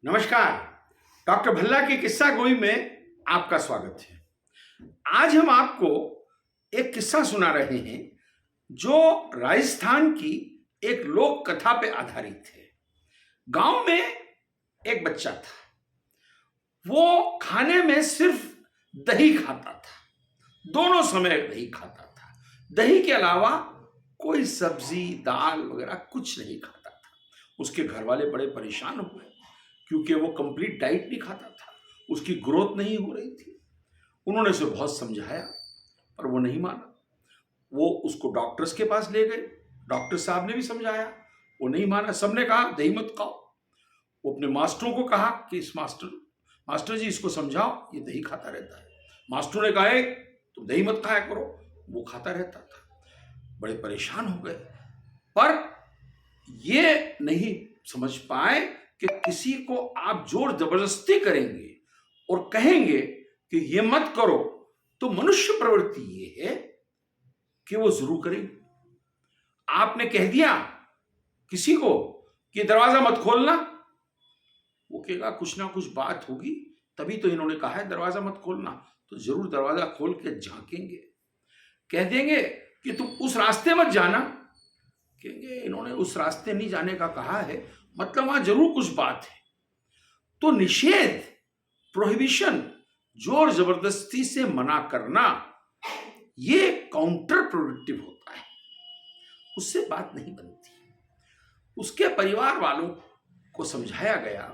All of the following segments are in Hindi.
नमस्कार। डॉक्टर भल्ला की किस्सा गोई में आपका स्वागत है। आज हम आपको एक किस्सा सुना रहे हैं जो राजस्थान की एक लोक कथा पे आधारित है। गांव में एक बच्चा था। वो खाने में सिर्फ दही खाता था, दोनों समय दही खाता था। दही के अलावा कोई सब्जी दाल वगैरह कुछ नहीं खाता था। उसके घर वाले बड़े परेशान हुए क्योंकि वो कंप्लीट डाइट नहीं खाता था, उसकी ग्रोथ नहीं हो रही थी। उन्होंने उसे बहुत समझाया पर वो नहीं माना। वो उसको डॉक्टर्स के पास ले गए, डॉक्टर साहब ने भी समझाया, वो नहीं माना। सबने कहा दही मत खाओ। वो अपने मास्टरों को कहा कि इस मास्टर जी इसको समझाओ, ये दही खाता रहता है। मास्टरों ने कहा तुम दही मत खाया करो, वो खाता रहता था। बड़े परेशान हो गए पर ये नहीं समझ पाए कि किसी को आप जोर जबरदस्ती करेंगे और कहेंगे कि ये मत करो तो मनुष्य प्रवृत्ति ये है कि वो जरूर करेंगे। आपने कह दिया किसी को कि दरवाजा मत खोलना, वो कहेगा कुछ ना कुछ बात होगी, तभी तो इन्होंने कहा है दरवाजा मत खोलना, तो जरूर दरवाजा खोल के झांकेंगे। कह देंगे कि तुम उस रास्ते मत जाना, कहेंगे इन्होंने उस रास्ते नहीं जाने का कहा है, मतलब वहां जरूर कुछ बात है। तो निषेध, प्रोहिबिशन, जोर जबरदस्ती से मना करना, ये काउंटर प्रोडक्टिव होता है, उससे बात नहीं बनती। उसके परिवार वालों को समझाया गया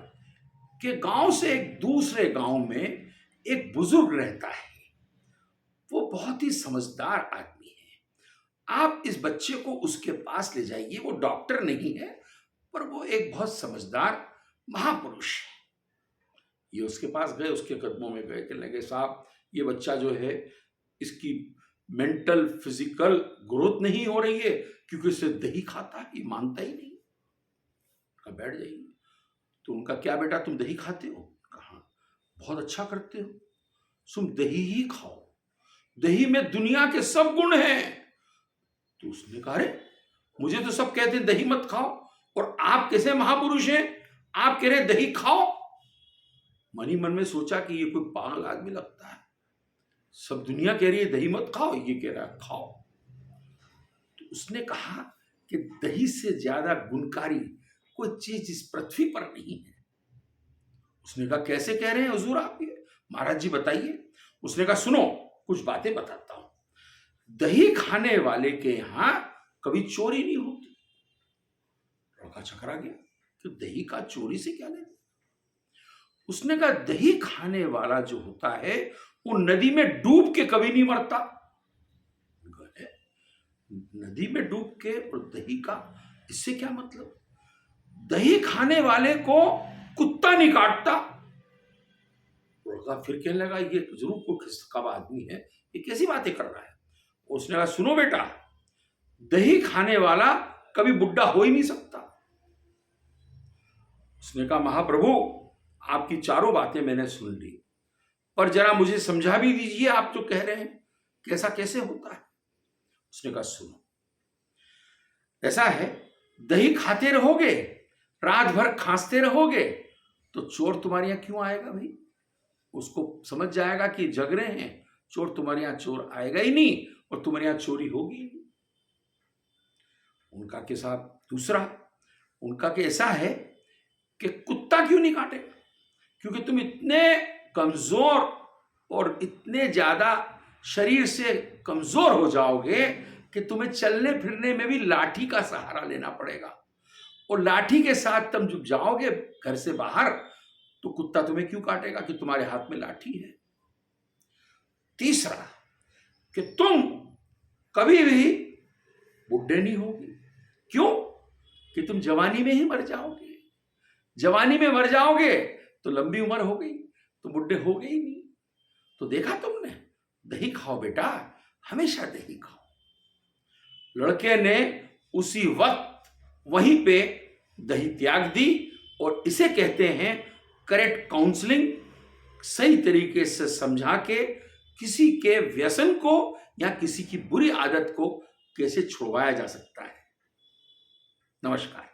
कि गांव से एक दूसरे गांव में एक बुजुर्ग रहता है, वो बहुत ही समझदार आदमी है। आप इस बच्चे को उसके पास ले जाइए। वो डॉक्टर नहीं है पर वो एक बहुत समझदार महापुरुष है। ये उसके पास गए, उसके कदमों में गए, कहने लगे साहब ये बच्चा जो है इसकी मेंटल फिजिकल ग्रोथ नहीं हो रही है क्योंकि इसे दही खाता है, ये मानता ही नहीं। कहा बैठ जाइए। तो उनका क्या बेटा तुम दही खाते हो? कहा बहुत अच्छा करते हो, तुम दही ही खाओ, दही में दुनिया के सब गुण हैं। तो उसने कहा अरे मुझे तो सब कहते हैं दही मत खाओ, और आप कैसे महापुरुष हैं, आप कह रहे दही खाओ। मन ही मन में सोचा कि ये कोई पागल आदमी लगता है, सब दुनिया कह रही है दही मत खाओ, ये कह रहा है खाओ। तो उसने कहा कि दही से ज्यादा गुणकारी कोई चीज इस पृथ्वी पर नहीं है। उसने कहा कैसे कह रहे हैं हुजूर आप ये, महाराज जी बताइए। उसने कहा सुनो कुछ बातें बताता हूं। दही खाने वाले के यहां कभी चोरी नहीं होती। लड़का चकरा गया कि दही का चोरी से क्या लेना। उसने कहा दही खाने वाला जो होता है वो नदी में डूब के कभी नहीं मरता। नदी में डूब के और दही का इससे क्या मतलब? दही खाने वाले को कुत्ता नहीं काटता। फिर कहने लगा ये जरूर कोई खिसकावा आदमी है, ये कैसी बातें कर रहा है। उसने कहा सुनो बेटा, दही खाने वाला कभी बुढ़ा हो ही नहीं सकता। उसने कहा महाप्रभु आपकी चारों बातें मैंने सुन ली, पर जरा मुझे समझा भी दीजिए, आप जो कह रहे हैं कैसा कैसे होता है। उसने कहा सुनो, ऐसा है दही खाते रहोगे, रात भर खांसते रहोगे तो चोर तुम्हारे यहां क्यों आएगा भाई? उसको समझ जाएगा कि जग रहे हैं, चोर तुम्हारे यहां चोर आएगा ही नहीं और तुम्हारे यहां चोरी होगी ही नहीं। उनका के साथ दूसरा, उनका के ऐसा है कि कुत्ता क्यों नहीं काटेगा, क्योंकि तुम इतने कमजोर और इतने ज्यादा शरीर से कमजोर हो जाओगे कि तुम्हें चलने फिरने में भी लाठी का सहारा लेना पड़ेगा, और लाठी के साथ तुम जब जाओगे घर से बाहर तो कुत्ता तुम्हें क्यों काटेगा कि तुम्हारे हाथ में लाठी है। तीसरा कि तुम कभी भी बुढ़े नहीं होगे, क्यों कि तुम जवानी में ही मर जाओगे। जवानी में मर जाओगे तो लंबी उम्र हो गई, तो बुढ़े हो गए ही नहीं। तो देखा तुमने, दही खाओ बेटा, हमेशा दही खाओ। लड़के ने उसी वक्त वहीं पे दही त्याग दी, और इसे कहते हैं करेक्ट काउंसलिंग। सही तरीके से समझा के किसी के व्यसन को या किसी की बुरी आदत को कैसे छुड़वाया जा सकता है। नमस्कार।